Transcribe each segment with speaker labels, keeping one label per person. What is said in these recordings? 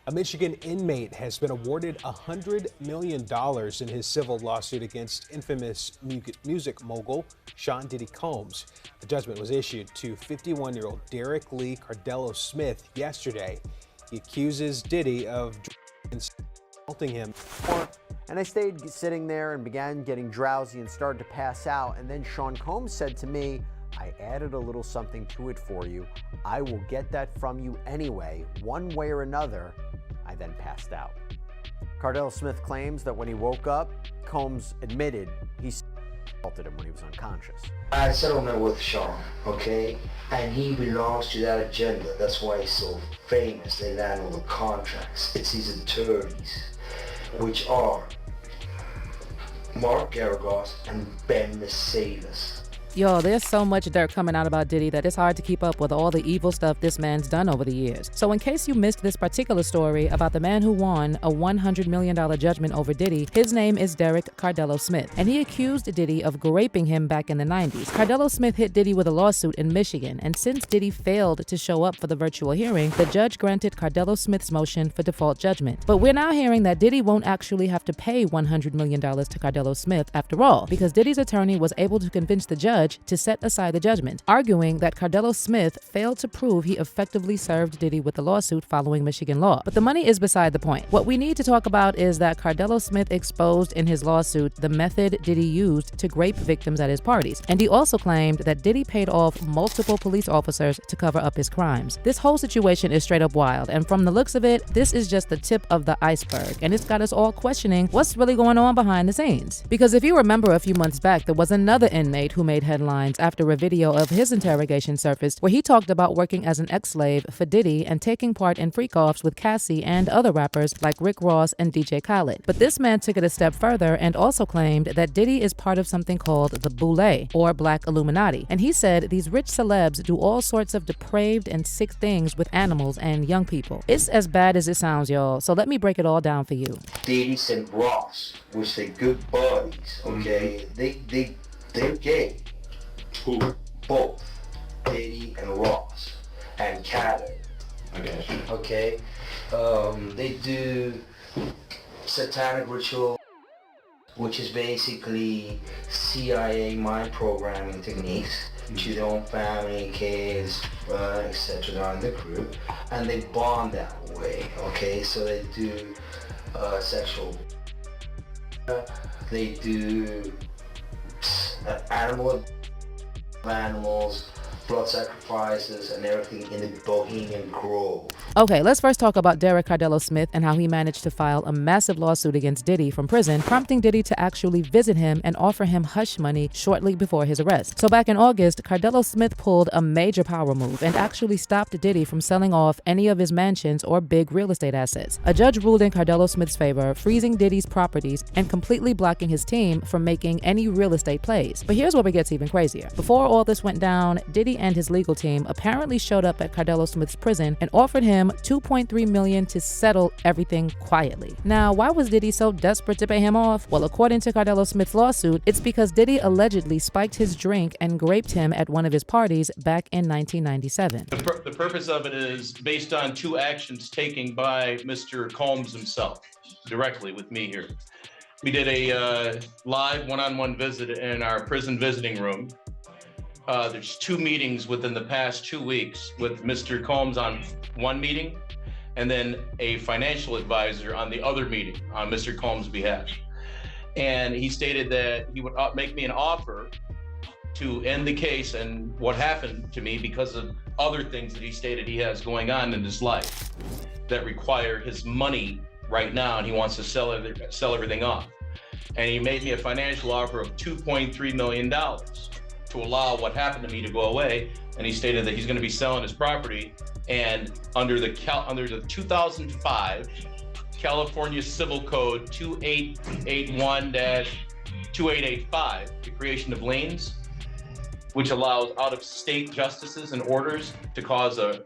Speaker 1: A Michigan inmate has been awarded $100 million in his civil lawsuit against infamous music mogul Sean Diddy Combs. The judgment was issued to 51-year-old Derrick Cardello-Smith yesterday. He accuses Diddy of assaulting him.
Speaker 2: And I stayed sitting there and began getting drowsy and started to pass out. And then Sean Combs said to me, "I added a little something to it for you. I will get that from you anyway, one way or another." I then passed out. Cardello-Smith claims that when he woke up, Combs admitted he assaulted him when he was unconscious.
Speaker 3: I had a settlement with Sean, okay? And he belongs to that agenda. That's why he's so famous. They land all the contracts. It's his attorneys, which are Mark Garagos and Ben Mercedes.
Speaker 4: Yo, there's so much dirt coming out about Diddy that it's hard to keep up with all the evil stuff this man's done over the years. So in case you missed this particular story about the man who won a $100 million judgment over Diddy, his name is Derrick Cardello-Smith, and he accused Diddy of graping him back in the 90s. Cardello-Smith hit Diddy with a lawsuit in Michigan, and since Diddy failed to show up for the virtual hearing, the judge granted Cardello-Smith's motion for default judgment. But we're now hearing that Diddy won't actually have to pay $100 million to Cardello-Smith after all, because Diddy's attorney was able to convince the judge to set aside the judgment, arguing that Cardello-Smith failed to prove he effectively served Diddy with the lawsuit following Michigan law. But the money is beside the point. What we need to talk about is that Cardello-Smith exposed in his lawsuit the method Diddy used to grape victims at his parties. And he also claimed that Diddy paid off multiple police officers to cover up his crimes. This whole situation is straight up wild, and from the looks of it, this is just the tip of the iceberg, and it's got us all questioning what's really going on behind the scenes. Because if you remember a few months back, there was another inmate who made headlines after a video of his interrogation surfaced where he talked about working as an ex-slave for Diddy and taking part in freak-offs with Cassie and other rappers like Rick Ross and DJ Khaled. But this man took it a step further and also claimed that Diddy is part of something called the Boule, or Black Illuminati. And he said these rich celebs do all sorts of depraved and sick things with animals and young people. It's as bad as it sounds, y'all, so let me break it all down for you.
Speaker 3: Diddy and Ross, which they good buddies, okay? They're gay.
Speaker 5: Who?
Speaker 3: Both. Diddy and Ross. And Khaled. Okay? They do satanic ritual, which is basically CIA mind programming techniques to their own family, kids, etc. in the group. And they bond that way, okay? So they do sexual, they do animals, blood sacrifices, and everything in the Bohemian Grove.
Speaker 4: Okay, let's first talk about Derrick Cardello-Smith and how he managed to file a massive lawsuit against Diddy from prison, prompting Diddy to actually visit him and offer him hush money shortly before his arrest. So back in August, Cardello-Smith pulled a major power move and actually stopped Diddy from selling off any of his mansions or big real estate assets. A judge ruled in Cardello-Smith's favor, freezing Diddy's properties and completely blocking his team from making any real estate plays. But here's where it gets even crazier. Before all this went down, Diddy and his legal team apparently showed up at Cardello-Smith's prison and offered him $2.3 million to settle everything quietly. Now, why was Diddy so desperate to pay him off? Well, according to Cardello-Smith's lawsuit, it's because Diddy allegedly spiked his drink and graped him at one of his parties back in 1997.
Speaker 5: The purpose of it is based on two actions taken by Mr. Combs himself, directly with me here. We did a live one-on-one visit in our prison visiting room. There's two meetings within the past 2 weeks with Mr. Combs on one meeting, and then a financial advisor on the other meeting on Mr. Combs' behalf. And he stated that he would make me an offer to end the case and what happened to me because of other things that he stated he has going on in his life that require his money right now, and he wants to sell everything off. And he made me a financial offer of $2.3 million to allow what happened to me to go away. And he stated that he's going to be selling his property, and under the 2005 California Civil Code 2881-2885, the creation of liens, which allows out-of-state justices and orders to cause a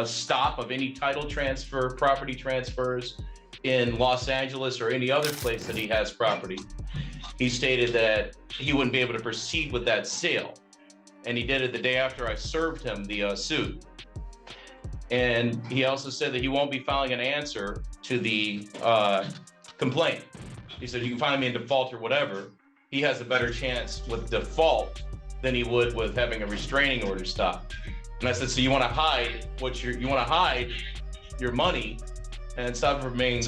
Speaker 5: stop of any title transfer, property transfers in Los Angeles or any other place that he has property. He stated that he wouldn't be able to proceed with that sale. And he did it the day after I served him the suit. And he also said that he won't be filing an answer to the complaint. He said, you can find me in default or whatever. He has a better chance with default than he would with having a restraining order stop. And I said, so you want to hide you want to hide your money and stop from being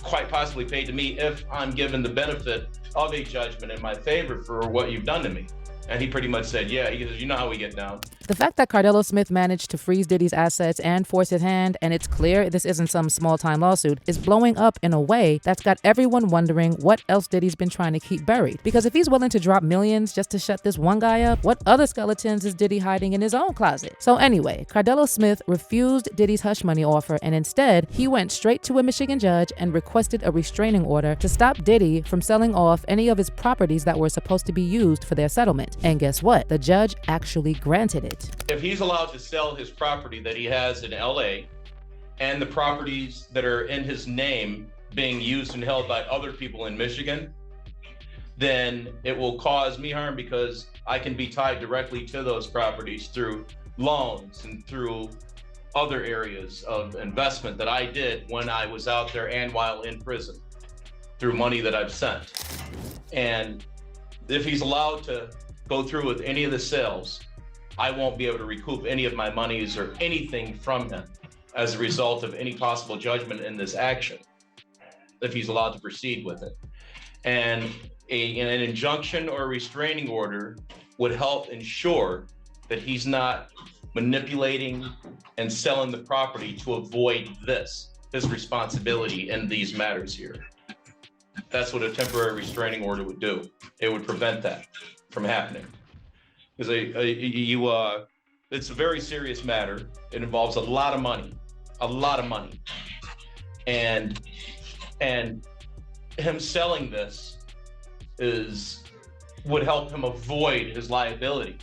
Speaker 5: quite possibly paid to me if I'm given the benefit of a judgment in my favor for what you've done to me. And he pretty much said, yeah, he goes, you know how we get down.
Speaker 4: The fact that Cardello-Smith managed to freeze Diddy's assets and force his hand, and it's clear this isn't some small-time lawsuit, is blowing up in a way that's got everyone wondering what else Diddy's been trying to keep buried. Because if he's willing to drop millions just to shut this one guy up, what other skeletons is Diddy hiding in his own closet? So anyway, Cardello-Smith refused Diddy's hush money offer, and instead, he went straight to a Michigan judge and requested a restraining order to stop Diddy from selling off any of his properties that were supposed to be used for their settlement. And guess what? The judge actually granted it.
Speaker 5: If he's allowed to sell his property that he has in LA and the properties that are in his name being used and held by other people in Michigan, then it will cause me harm because I can be tied directly to those properties through loans and through other areas of investment that I did when I was out there and while in prison through money that I've sent. And if he's allowed to go through with any of the sales, I won't be able to recoup any of my monies or anything from him as a result of any possible judgment in this action, if he's allowed to proceed with it. And an injunction or a restraining order would help ensure that he's not manipulating and selling the property to avoid his responsibility in these matters here. That's what a temporary restraining order would do. It would prevent that from happening. Because it's a very serious matter. It involves a lot of money. And him selling this would help him avoid his liability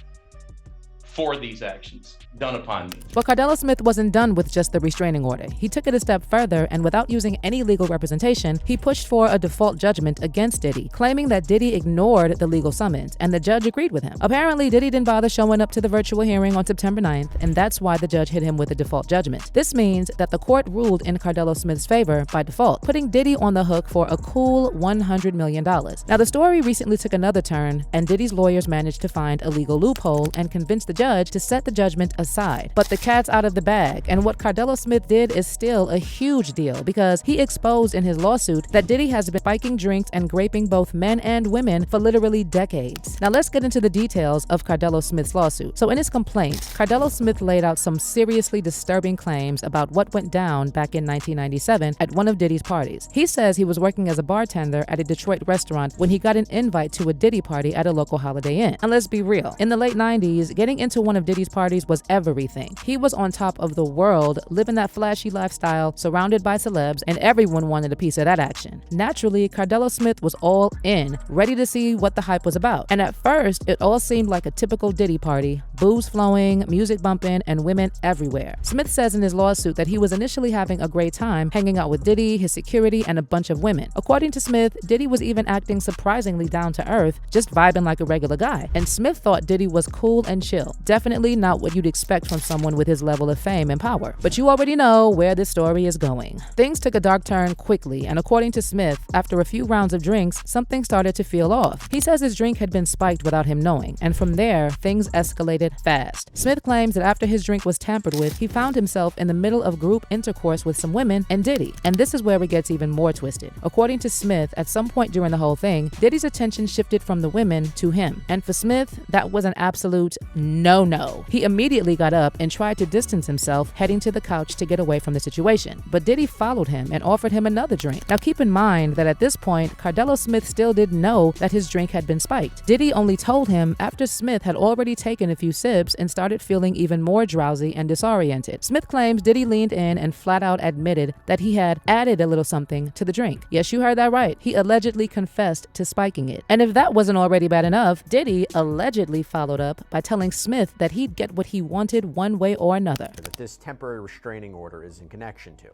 Speaker 5: for these actions done upon me.
Speaker 4: But Cardello-Smith wasn't done with just the restraining order. He took it a step further, and without using any legal representation, he pushed for a default judgment against Diddy, claiming that Diddy ignored the legal summons, and the judge agreed with him. Apparently, Diddy didn't bother showing up to the virtual hearing on September 9th, and that's why the judge hit him with a default judgment. This means that the court ruled in Cardello-Smith's favor by default, putting Diddy on the hook for a cool $100 million. Now, the story recently took another turn, and Diddy's lawyers managed to find a legal loophole and convince the judge to set the judgment aside. But the cat's out of the bag, and what Cardello-Smith did is still a huge deal because he exposed in his lawsuit that Diddy has been spiking drinks and graping both men and women for literally decades. Now let's get into the details of Cardello-Smith's lawsuit. So in his complaint, Cardello-Smith laid out some seriously disturbing claims about what went down back in 1997 at one of Diddy's parties. He says he was working as a bartender at a Detroit restaurant when he got an invite to a Diddy party at a local Holiday Inn. And let's be real, in the late 90s, getting into one of Diddy's parties was everything. He was on top of the world, living that flashy lifestyle, surrounded by celebs, and everyone wanted a piece of that action. Naturally, Cardello-Smith was all in, ready to see what the hype was about. And at first, it all seemed like a typical Diddy party, booze flowing, music bumping, and women everywhere. Smith says in his lawsuit that he was initially having a great time hanging out with Diddy, his security, and a bunch of women. According to Smith, Diddy was even acting surprisingly down to earth, just vibing like a regular guy. And Smith thought Diddy was cool and chill. Definitely not what you'd expect from someone with his level of fame and power. But you already know where this story is going. Things took a dark turn quickly, and according to Smith, after a few rounds of drinks, something started to feel off. He says his drink had been spiked without him knowing, and from there, things escalated fast. Smith claims that after his drink was tampered with, he found himself in the middle of group intercourse with some women and Diddy. And this is where it gets even more twisted. According to Smith, at some point during the whole thing, Diddy's attention shifted from the women to him. And for Smith, that was an absolute no-no. He immediately got up and tried to distance himself, heading to the couch to get away from the situation. But Diddy followed him and offered him another drink. Now keep in mind that at this point, Cardello-Smith still didn't know that his drink had been spiked. Diddy only told him after Smith had already taken a few sips and started feeling even more drowsy and disoriented. Smith claims Diddy leaned in and flat out admitted that he had added a little something to the drink. Yes, you heard that right. He allegedly confessed to spiking it. And if that wasn't already bad enough, Diddy allegedly followed up by telling Smith that he'd get what he wanted one way or another.
Speaker 2: That this temporary restraining order is in connection to.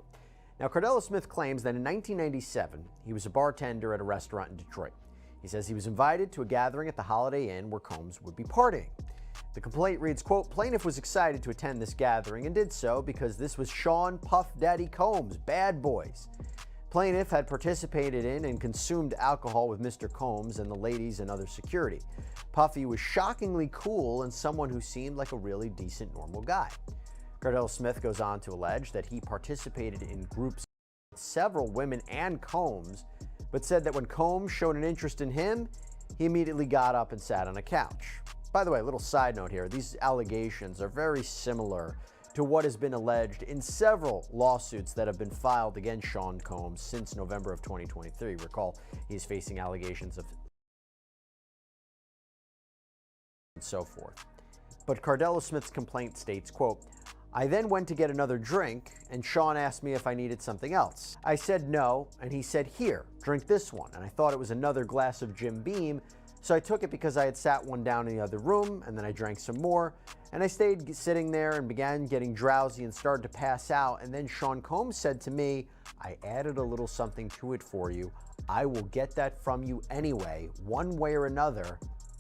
Speaker 2: Now, Cardello-Smith claims that in 1997, he was a bartender at a restaurant in Detroit. He says he was invited to a gathering at the Holiday Inn where Combs would be partying. The complaint reads, quote, plaintiff was excited to attend this gathering and did so because this was Sean Puff Daddy Combs, Bad Boys. Plaintiff had participated in and consumed alcohol with Mr. Combs and the ladies and other security. Puffy was shockingly cool and someone who seemed like a really decent, normal guy. Cardello-Smith goes on to allege that he participated in groups with several women and Combs, but said that when Combs showed an interest in him, he immediately got up and sat on a couch. By the way, a little side note here, these allegations are very similar to what has been alleged in several lawsuits that have been filed against Sean Combs since November of 2023. Recall, he's facing allegations of and so forth. But Cardello-Smith's complaint states, quote, I then went to get another drink, and Sean asked me if I needed something else. I said no, and he said, here, drink this one. And I thought it was another glass of Jim Beam, so I took it because I had sat one down in the other room, and then I drank some more, and I stayed sitting there and began getting drowsy and started to pass out, and then Sean Combs said to me, I added a little something to it for you. I will get that from you anyway, one way or another.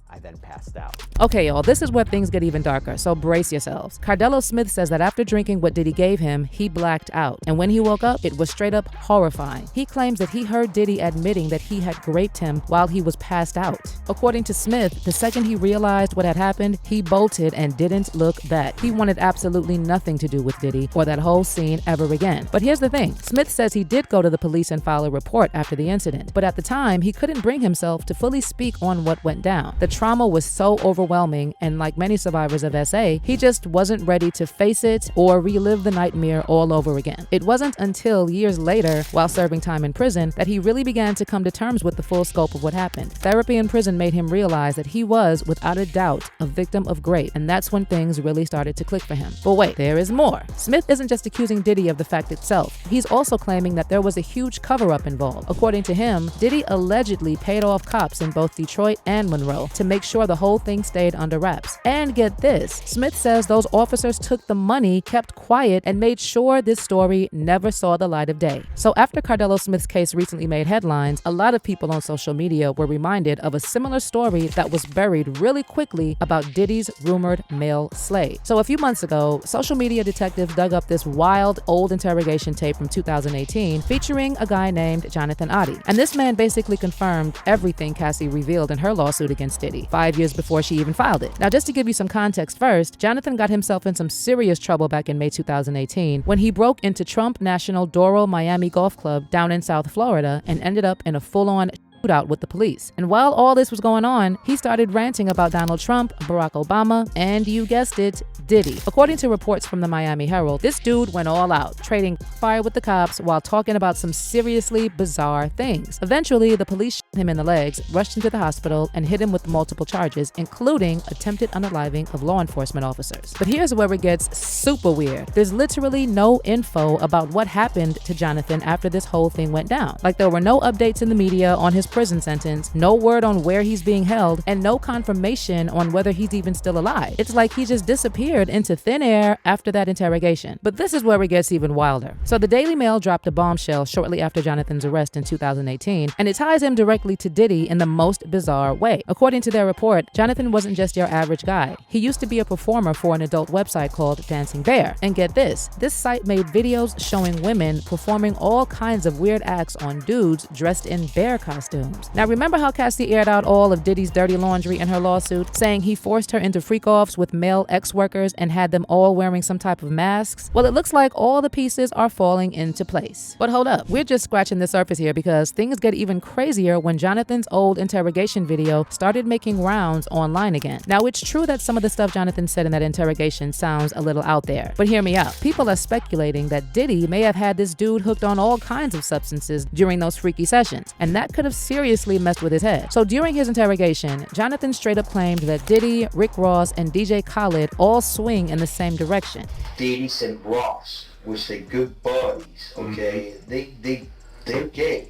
Speaker 2: I then passed out.
Speaker 4: Okay, y'all, this is where things get even darker, so brace yourselves. Cardello-Smith says that after drinking what Diddy gave him, he blacked out. And when he woke up, it was straight up horrifying. He claims that he heard Diddy admitting that he had graped him while he was passed out. According to Smith, the second he realized what had happened, he bolted and didn't look back. He wanted absolutely nothing to do with Diddy or that whole scene ever again. But here's the thing. Smith says he did go to the police and file a report after the incident. But at the time, he couldn't bring himself to fully speak on what went down. The trauma was so overwhelming, and like many survivors of SA, he just wasn't ready to face it or relive the nightmare all over again. It wasn't until years later, while serving time in prison, that he really began to come to terms with the full scope of what happened. Therapy in prison made him realize that he was, without a doubt, a victim of grape, and that's when things really started to click for him. But wait, there is more. Smith isn't just accusing Diddy of the fact itself. He's also claiming that there was a huge cover-up involved. According to him, Diddy allegedly paid off cops in both Detroit and Monroe to make sure the whole thing stayed under wraps. And get this, Smith says those officers took the money, kept quiet, and made sure this story never saw the light of day. So after Cardello-Smith's case recently made headlines, a lot of people on social media were reminded of a similar story that was buried really quickly about Diddy's rumored male slave. So a few months ago, social media detectives dug up this wild old interrogation tape from 2018 featuring a guy named Jonathan Oddie. And this man basically confirmed everything Cassie revealed in her lawsuit against Diddy 5 years before she even filed it. Now, just to give you some context first, Jonathan got himself in some serious trouble back in May 2018 when he broke into Trump National Doral Miami Golf Club down in South Florida and ended up in a full-on shootout with the police. And while all this was going on, he started ranting about Donald Trump, Barack Obama, and you guessed it, Diddy. According to reports from the Miami Herald, this dude went all out, trading fire with the cops while talking about some seriously bizarre things. Eventually, the police shot him in the legs, rushed him to the hospital, and hit him with multiple charges, including attempted unaliving of law enforcement officers. But here's where it gets super weird. There's literally no info about what happened to Jonathan after this whole thing went down. Like, there were no updates in the media on his prison sentence, no word on where he's being held, and no confirmation on whether he's even still alive. It's like he just disappeared into thin air after that interrogation. But this is where it gets even wilder. So the Daily Mail dropped a bombshell shortly after Jonathan's arrest in 2018, and it ties him directly to Diddy in the most bizarre way. According to their report, Jonathan wasn't just your average guy. He used to be a performer for an adult website called Dancing Bear. And get this site made videos showing women performing all kinds of weird acts on dudes dressed in bear costumes. Now, remember how Cassie aired out all of Diddy's dirty laundry in her lawsuit, saying he forced her into freak-offs with male ex-workers and had them all wearing some type of masks? Well, it looks like all the pieces are falling into place. But hold up, we're just scratching the surface here, because things get even crazier when Jonathan's old interrogation video started making rounds online again. Now, it's true that some of the stuff Jonathan said in that interrogation sounds a little out there, but hear me out. People are speculating that Diddy may have had this dude hooked on all kinds of substances during those freaky sessions, and that could have seriously messed with his head. So during his interrogation, Jonathan straight up claimed that Diddy, Rick Ross, and DJ Khaled all swing in the same direction.
Speaker 3: Diddy and Ross, which they good buddies, okay? They're gay.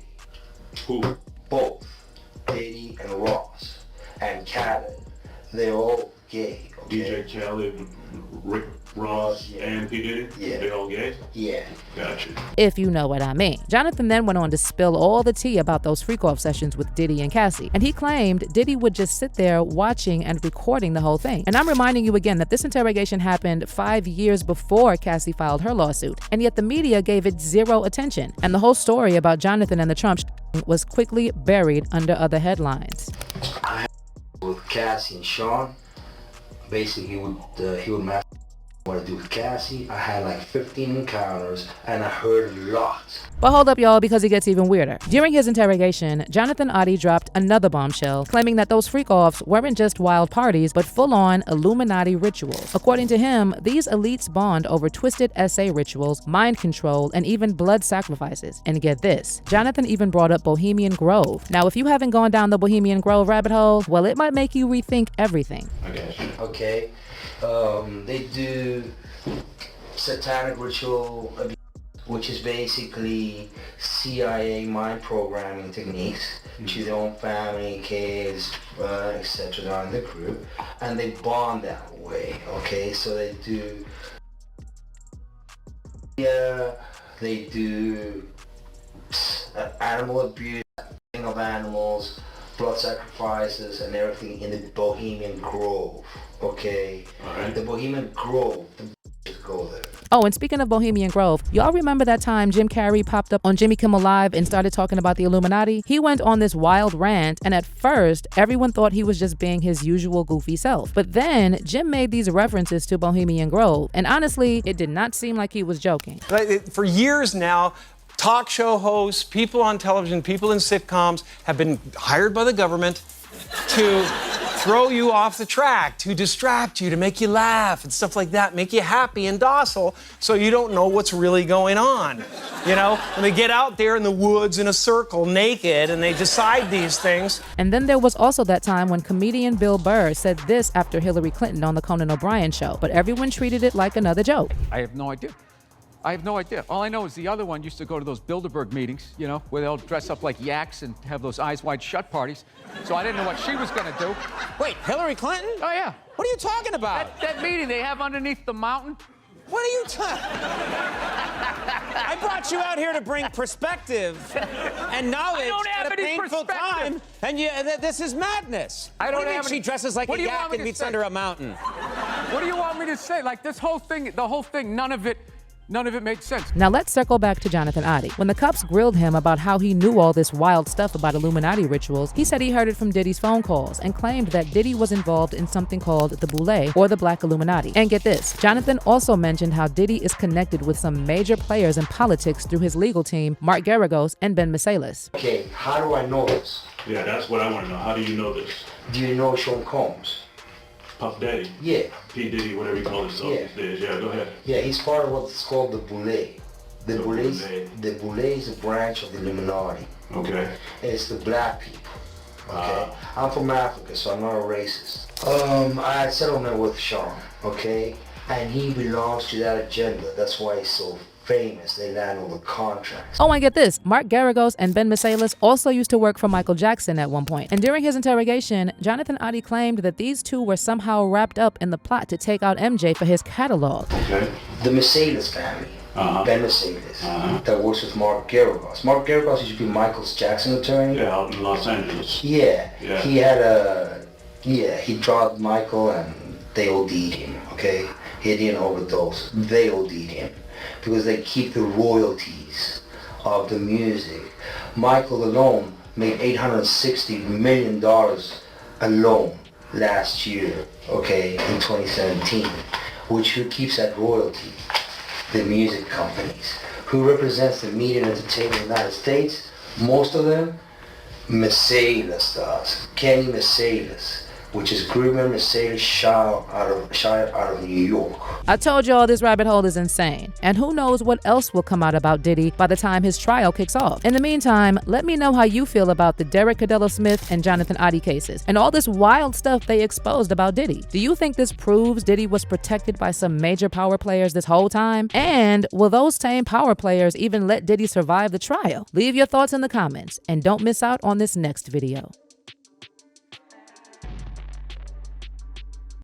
Speaker 3: Who? Both. Diddy and Ross. And Khaled. They're all gay, okay?
Speaker 6: DJ Khaled, Rick Ross, and P. Diddy?
Speaker 3: Yeah.
Speaker 6: They all gay?
Speaker 3: Yeah.
Speaker 6: Gotcha.
Speaker 4: If you know what I mean. Jonathan then went on to spill all the tea about those freak-off sessions with Diddy and Cassie. And he claimed Diddy would just sit there watching and recording the whole thing. And I'm reminding you again that this interrogation happened 5 years before Cassie filed her lawsuit. And yet the media gave it zero attention. And the whole story about Jonathan and the Trump was quickly buried under other headlines.
Speaker 3: With Cassie and Sean, basically he would master what I do with Cassie. I had like 15 encounters and I heard a lot.
Speaker 4: But hold up, y'all, because it gets even weirder. During his interrogation, Jonathan Oddie dropped another bombshell, claiming that those freak-offs weren't just wild parties, but full-on Illuminati rituals. According to him, these elites bond over twisted SA rituals, mind control, and even blood sacrifices. And get this, Jonathan even brought up Bohemian Grove. Now, if you haven't gone down the Bohemian Grove rabbit hole, well, it might make you rethink everything.
Speaker 6: I got you.
Speaker 3: Okay, they do satanic ritual abuse, which is basically CIA mind programming techniques to their own family, kids, etc. They're in the group, and they bond that way. Okay, so they do, they do animal abuse of animals, blood sacrifices, and everything in the Bohemian Grove. Okay,
Speaker 6: Alright.
Speaker 3: The Bohemian Grove, the go there.
Speaker 4: Oh, and speaking of Bohemian Grove, y'all remember that time Jim Carrey popped up on Jimmy Kimmel Live and started talking about the Illuminati? He went on this wild rant, and at first, everyone thought he was just being his usual goofy self. But then, Jim made these references to Bohemian Grove, and honestly, it did not seem like he was joking.
Speaker 7: For years now, talk show hosts, people on television, people in sitcoms have been hired by the government to throw you off the track, to distract you, to make you laugh and stuff like that, make you happy and docile so you don't know what's really going on. You know, when they get out there in the woods in a circle naked and they decide these things.
Speaker 4: And then there was also that time when comedian Bill Burr said this after Hillary Clinton on the Conan O'Brien show, but everyone treated it like another joke.
Speaker 8: I have no idea. I have no idea. All I know is the other one used to go to those Bilderberg meetings, you know, where they'll dress up like yaks and have those eyes wide shut parties. So I didn't know what she was going to do.
Speaker 9: Wait, Hillary Clinton?
Speaker 8: Oh, yeah.
Speaker 9: What are you talking about?
Speaker 8: That meeting they have underneath the mountain.
Speaker 9: What are you talking? I brought you out here to bring perspective and knowledge at a painful time, and this is madness.
Speaker 8: I don't
Speaker 9: what do you
Speaker 8: have
Speaker 9: mean
Speaker 8: any...
Speaker 9: she dresses like
Speaker 8: what
Speaker 9: a
Speaker 8: do you
Speaker 9: yak
Speaker 8: want me
Speaker 9: and
Speaker 8: to
Speaker 9: meets
Speaker 8: say?
Speaker 9: under a mountain?
Speaker 8: What do you want me to say? Like this whole thing, the whole thing, none of it made sense.
Speaker 4: Now let's circle back to Jonathan Oddie. When the cops grilled him about how he knew all this wild stuff about Illuminati rituals, he said he heard it from Diddy's phone calls and claimed that Diddy was involved in something called the Boule, or the Black Illuminati. And get this, Jonathan also mentioned how Diddy is connected with some major players in politics through his legal team, Mark Garagos and Ben Misalis.
Speaker 3: Okay, how do I know this?
Speaker 6: Yeah, that's what I want to know. How do you know this?
Speaker 3: Do you know Sean Combs?
Speaker 6: Puff Daddy?
Speaker 3: Yeah.
Speaker 6: P. Diddy, whatever you call himself
Speaker 3: Yeah.
Speaker 6: these days. Yeah, go ahead.
Speaker 3: Yeah, he's part of what's called the Boule. The Boule is a branch of the Illuminati.
Speaker 6: Okay.
Speaker 3: It's the black people. Okay. I'm from Africa, so I'm not a racist. I had settlement with Sean, okay? And he belongs to that agenda. That's why he's so famous. They land all the contracts.
Speaker 4: Oh, and get this, Mark Garagos and Ben Misalis also used to work for Michael Jackson at one point. And during his interrogation, Jonathan Oddie claimed that these two were somehow wrapped up in the plot to take out MJ for his catalog.
Speaker 6: Okay.
Speaker 3: The Misalis family. Ben Misalis, that works with Mark Garagos. Mark Garagos used to be Michael Jackson's attorney.
Speaker 6: Yeah, out in Los Angeles.
Speaker 3: Yeah.
Speaker 6: Yeah.
Speaker 3: He had he drugged Michael and they OD'd him, okay? He didn't overdose. They OD'd him because they keep the royalties of the music. Michael alone made $860 million alone last year, okay, in 2017, which who keeps that royalty? The music companies. Who represents the media and entertainment in the United States? Most of them, Misalis does. Kenny Misalis, which is Groomer Misalis Shire out of New York.
Speaker 4: I told y'all this rabbit hole is insane. And who knows what else will come out about Diddy by the time his trial kicks off. In the meantime, let me know how you feel about the Derrick Cardello-Smith and Jonathan Oddie cases and all this wild stuff they exposed about Diddy. Do you think this proves Diddy was protected by some major power players this whole time? And will those same power players even let Diddy survive the trial? Leave your thoughts in the comments and don't miss out on this next video.